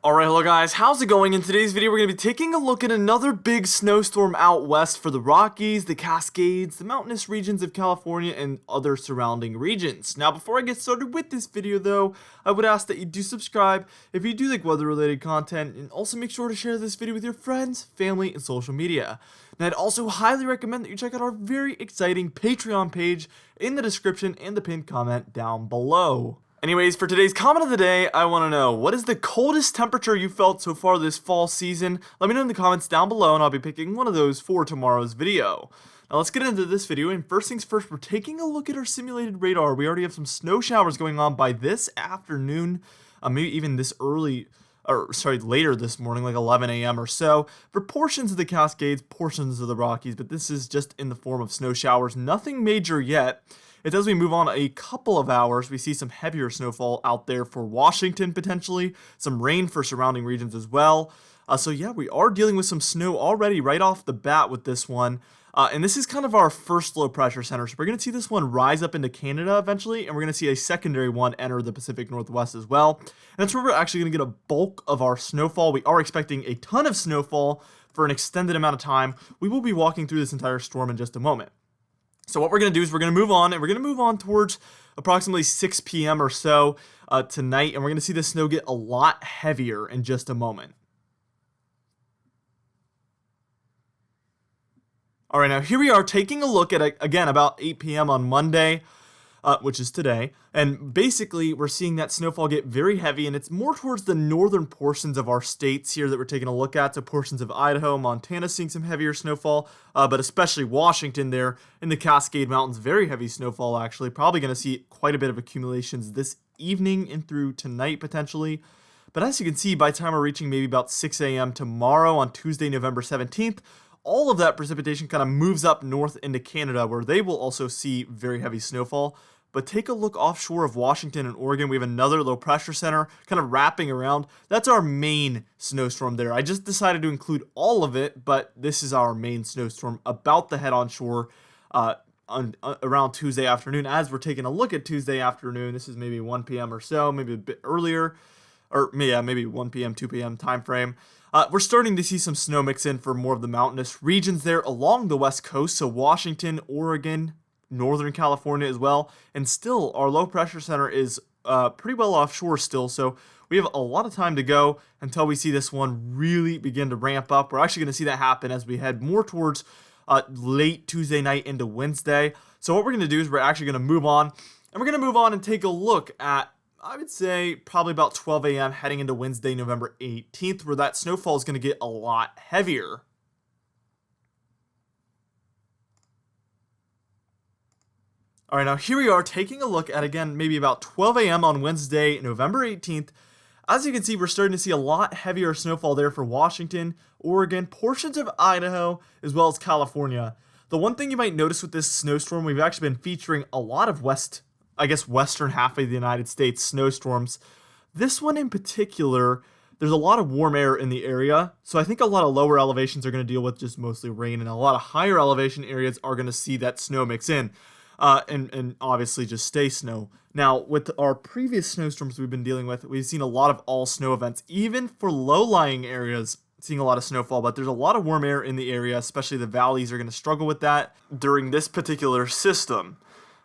Alright, hello guys, how's it going? In today's video, we're going to be taking a look at another big snowstorm out west for the Rockies, the Cascades, the mountainous regions of California, and other surrounding regions. Now, before I get started with this video though, I would ask that you do subscribe if you do like weather-related content, and also make sure to share this video with your friends, family, and social media. And I'd also highly recommend that you check out our very exciting Patreon page in the description and the pinned comment down below. Anyways, for today's comment of the day, I want to know, what is the coldest temperature you felt so far this fall season? Let me know in the comments down below, and I'll be picking one of those for tomorrow's video. Now let's get into this video, and first things first, we're taking a look at our simulated radar. We already have some snow showers going on by this afternoon, maybe even this early, later this morning, like 11 a.m. or so, for portions of the Cascades, portions of the Rockies, but this is just in the form of snow showers, nothing major yet. As we move on a couple of hours, we see some heavier snowfall out there for Washington potentially, some rain for surrounding regions as well. So yeah, we are dealing with some snow already right off the bat with this one. And this is kind of our first low pressure center. So we're going to see this one rise up into Canada eventually, and we're going to see a secondary one enter the Pacific Northwest as well. And that's where we're actually going to get a bulk of our snowfall. We are expecting a ton of snowfall for an extended amount of time. We will be walking through this entire storm in just a moment. So what we're going to do is we're going to move on, and we're going to move on towards approximately 6 p.m. or so tonight, and we're going to see the snow get a lot heavier in just a moment. All right, now here we are taking a look at, again, about 8 p.m. on Monday, which is today, and basically we're seeing that snowfall get very heavy, and it's more towards the northern portions of our states here that we're taking a look at. So portions of Idaho, Montana seeing some heavier snowfall, but especially Washington there in the Cascade Mountains, very heavy snowfall actually. Probably going to see quite a bit of accumulations this evening and through tonight potentially. But as you can see, by the time we're reaching maybe about 6 a.m. tomorrow on Tuesday, November 17th, all of that precipitation kind of moves up north into Canada, where they will also see very heavy snowfall. But take a look offshore of Washington and Oregon. We have another low pressure center kind of wrapping around. That's our main snowstorm there. I just decided to include all of it, but this is our main snowstorm about to head on shore around Tuesday afternoon. As we're taking a look at Tuesday afternoon, this is maybe 1 p.m. or so, maybe a bit earlier, or yeah, maybe 1 p.m., 2 p.m. time frame. We're starting to see some snow mix in for more of the mountainous regions there along the west coast, so Washington, Oregon, Northern California as well, and still our low pressure center is pretty well offshore still, so we have a lot of time to go until we see this one really begin to ramp up. We're actually going to see that happen as we head more towards late Tuesday night into Wednesday. So what we're going to do is we're actually going to move on, and we're going to move on and take a look at, I would say, probably about 12 a.m. heading into Wednesday, November 18th, where that snowfall is going to get a lot heavier. All right, now here we are taking a look at, again, maybe about 12 a.m. on Wednesday, November 18th. As you can see, we're starting to see a lot heavier snowfall there for Washington, Oregon, portions of Idaho, as well as California. The one thing you might notice with this snowstorm, we've actually been featuring a lot of western half of the United States snowstorms. This one in particular, there's a lot of warm air in the area, so I think a lot of lower elevations are going to deal with just mostly rain, and a lot of higher elevation areas are going to see that snow mix in. And obviously just stay snow. Now, with our previous snowstorms we've been dealing with, we've seen a lot of all snow events, even for low-lying areas, seeing a lot of snowfall, but there's a lot of warm air in the area, especially the valleys are going to struggle with that during this particular system.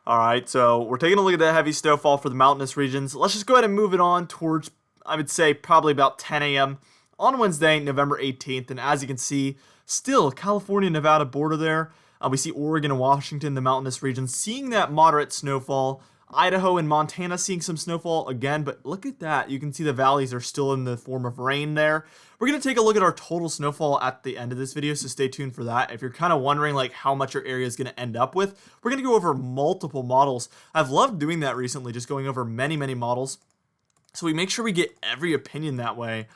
All right, so we're taking a look at that heavy snowfall for the mountainous regions. Let's just go ahead and move it on towards, I would say, probably about 10 a.m. on Wednesday, November 18th, and as you can see, still California-Nevada border there. We see Oregon and Washington, the mountainous regions, seeing that moderate snowfall. Idaho and Montana seeing some snowfall again, but look at that. You can see the valleys are still in the form of rain there. We're going to take a look at our total snowfall at the end of this video, so stay tuned for that. If you're kind of wondering like how much your area is going to end up with, we're going to go over multiple models. I've loved doing that recently, just going over many models, so we make sure we get every opinion that way.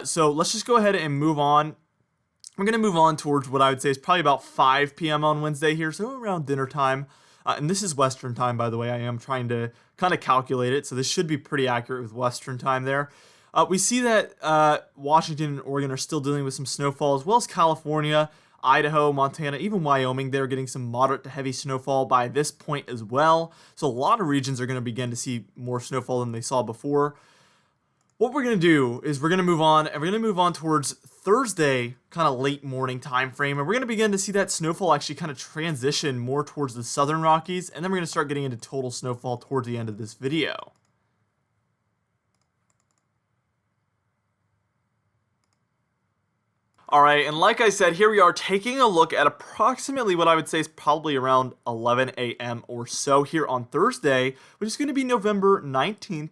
So let's just go ahead and move on. We're going to move on towards what I would say is probably about 5 p.m. on Wednesday here, so around dinner time. And this is Western time, by the way. I am trying to kind of calculate it, so this should be pretty accurate with Western time there. We see that Washington and Oregon are still dealing with some snowfall, as well as California. Idaho, Montana, even Wyoming, they're getting some moderate to heavy snowfall by this point as well. So a lot of regions are going to begin to see more snowfall than they saw before. What we're going to do is we're going to move on, and we're going to move on towards Thursday, kind of late morning time frame, and we're going to begin to see that snowfall actually kind of transition more towards the southern Rockies, and then we're going to start getting into total snowfall towards the end of this video. Alright, and like I said, here we are taking a look at approximately what I would say is probably around 11 a.m. or so here on Thursday, which is going to be November 19th.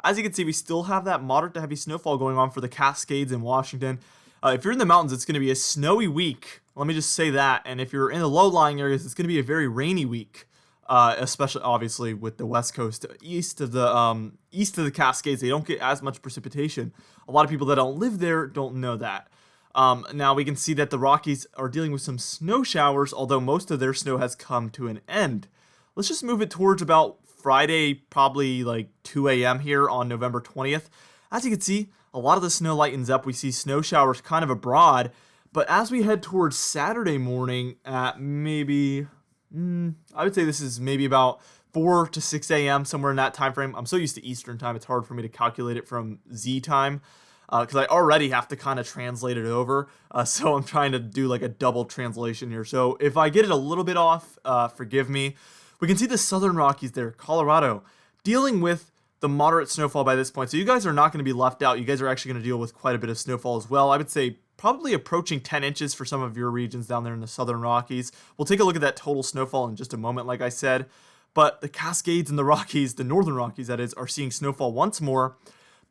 As you can see, we still have that moderate to heavy snowfall going on for the Cascades in Washington. If you're in the mountains, it's going to be a snowy week. Let me just say that. And if you're in the low-lying areas, it's going to be a very rainy week, especially obviously with the West Coast east of the Cascades. They don't get as much precipitation. A lot of people that don't live there don't know that. Now we can see that the Rockies are dealing with some snow showers, although most of their snow has come to an end. Let's just move it towards about Friday, probably like 2 a.m. here on November 20th. As you can see, a lot of the snow lightens up. We see snow showers kind of abroad, but as we head towards Saturday morning at maybe, I would say this is maybe about 4 to 6 a.m., somewhere in that time frame. I'm so used to Eastern time, it's hard for me to calculate it from Z time, because I already have to kind of translate it over, so I'm trying to do like a double translation here. So if I get it a little bit off, forgive me. We can see the southern Rockies there, Colorado, dealing with the moderate snowfall by this point. So you guys are not going to be left out. You guys are actually going to deal with quite a bit of snowfall as well. I would say probably approaching 10 inches for some of your regions down there in the southern Rockies. We'll take a look at that total snowfall in just a moment, like I said. But the Cascades and the Rockies, the northern Rockies that is, are seeing snowfall once more.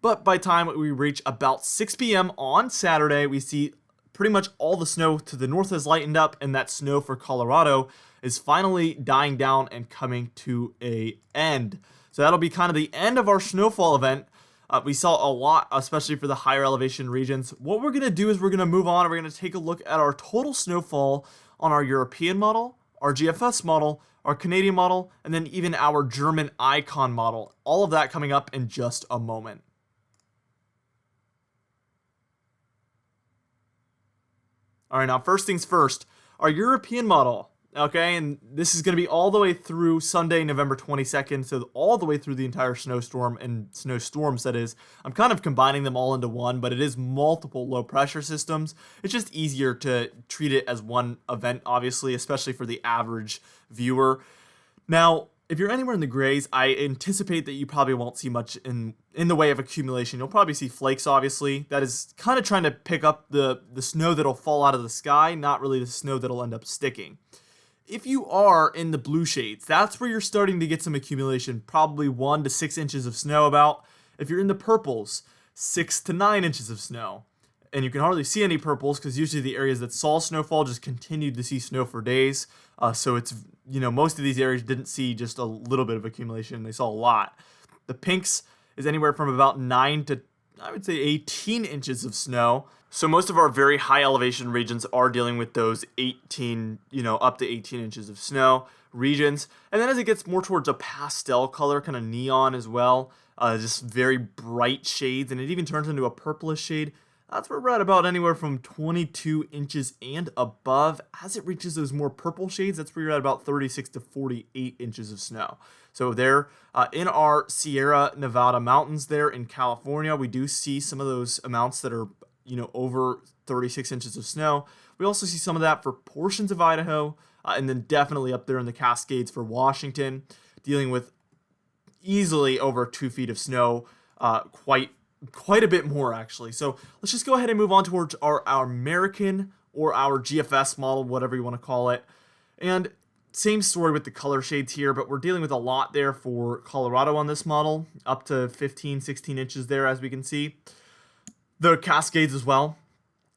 But by the time we reach about 6 p.m. on Saturday, we see pretty much all the snow to the north has lightened up, and that snow for Colorado is finally dying down and coming to an end. So that'll be kind of the end of our snowfall event. We saw a lot, especially for the higher elevation regions. What we're going to do is we're going to move on, and we're going to take a look at our total snowfall on our European model, our GFS model, our Canadian model, and then even our German icon model. All of that coming up in just a moment. All right, now first things first, our European model, okay, and this is going to be all the way through Sunday, November 22nd, so all the way through the entire snowstorm and snowstorms, that is. I'm kind of combining them all into one, but it is multiple low pressure systems. It's just easier to treat it as one event, obviously, especially for the average viewer. Now, if you're anywhere in the grays, I anticipate that you probably won't see much in the way of accumulation. You'll probably see flakes, obviously. That is kind of trying to pick up the snow that'll fall out of the sky, not really the snow that'll end up sticking. If you are in the blue shades, that's where you're starting to get some accumulation, probably 1 to 6 inches of snow about. If you're in the purples, 6 to 9 inches of snow. And you can hardly see any purples because usually the areas that saw snowfall just continued to see snow for days. So it's, most of these areas didn't see just a little bit of accumulation. They saw a lot. The pinks is anywhere from about 9 to, I would say, 18 inches of snow. So most of our very high elevation regions are dealing with those 18, up to 18 inches of snow regions. And then as it gets more towards a pastel color, kind of neon as well, just very bright shades, and it even turns into a purplish shade, that's where we're at about anywhere from 22 inches and above. As it reaches those more purple shades, that's where you're at about 36 to 48 inches of snow. So there, in our Sierra Nevada mountains there in California, we do see some of those amounts that are, over 36 inches of snow. We also see some of that for portions of Idaho, and then definitely up there in the Cascades for Washington, dealing with easily over 2 feet of snow, quite a bit more actually. So let's just go ahead and move on towards our American or our GFS model, whatever you want to call it. And same story with the color shades here, but we're dealing with a lot there for Colorado on this model, up to 15, 16 inches there, as we can see. The Cascades as well.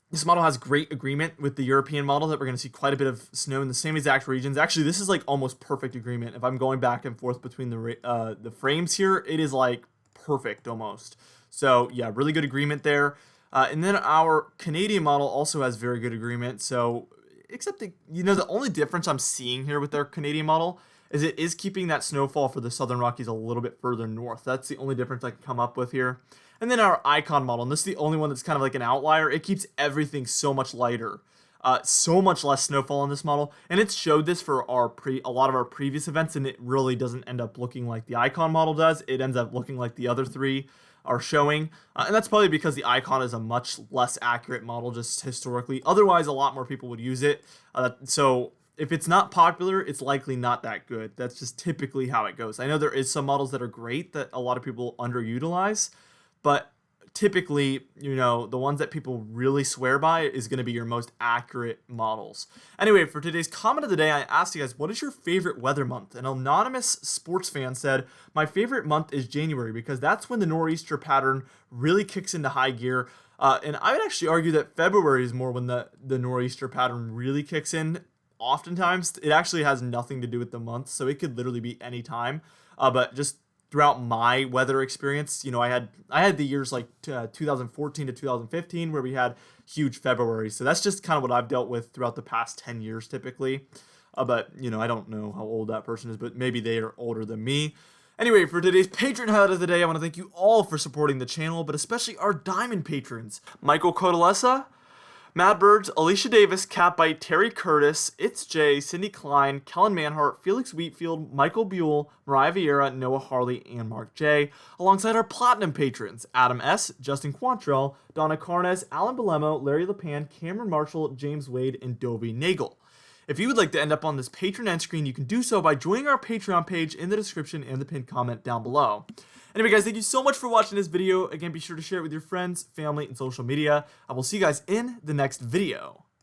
This model has great agreement with the European model that we're going to see quite a bit of snow in the same exact regions. Actually, this is like almost perfect agreement. If I'm going back and forth between the frames here, it is like perfect almost. So yeah, really good agreement there. And then our Canadian model also has very good agreement. So except the only difference I'm seeing here with our Canadian model is it is keeping that snowfall for the Southern Rockies a little bit further north. That's the only difference I can come up with here. And then our Icon model, and this is the only one that's kind of like an outlier. It keeps everything so much lighter. So much less snowfall in this model, and it's showed this for a lot of our previous events, and it really doesn't end up looking like the icon model does. It ends up looking like the other three are showing, and that's probably because the icon is a much less accurate model just historically. Otherwise, a lot more people would use it. So if it's not popular, it's likely not that good. That's just typically how it goes. I know there is some models that are great that a lot of people underutilize, but typically, the ones that people really swear by is going to be your most accurate models. Anyway, for today's comment of the day, I asked you guys, what is your favorite weather month? An anonymous sports fan said, my favorite month is January because that's when the nor'easter pattern really kicks into high gear. And I would actually argue that February is more when the nor'easter pattern really kicks in. Oftentimes, it actually has nothing to do with the month, so it could literally be any time. But just throughout my weather experience, I had the years like 2014 to 2015 where we had huge February. So that's just kind of what I've dealt with throughout the past 10 years typically. But I don't know how old that person is, but maybe they are older than me. Anyway, for today's patron highlight of the day, I want to thank you all for supporting the channel, but especially our diamond patrons: Michael Codalesa, Matt Birds, Alicia Davis, Catbite, Terry Curtis, It's Jay, Cindy Klein, Kellen Manhart, Felix Wheatfield, Michael Buell, Mariah Vieira, Noah Harley, and Mark J, alongside our platinum patrons: Adam S., Justin Quantrell, Donna Carnes, Alan Belemo, Larry LePan, Cameron Marshall, James Wade, and Dovey Nagel. If you would like to end up on this patron end screen, you can do so by joining our Patreon page in the description and the pinned comment down below. Anyway, guys, thank you so much for watching this video. Again, be sure to share it with your friends, family, and social media. I will see you guys in the next video.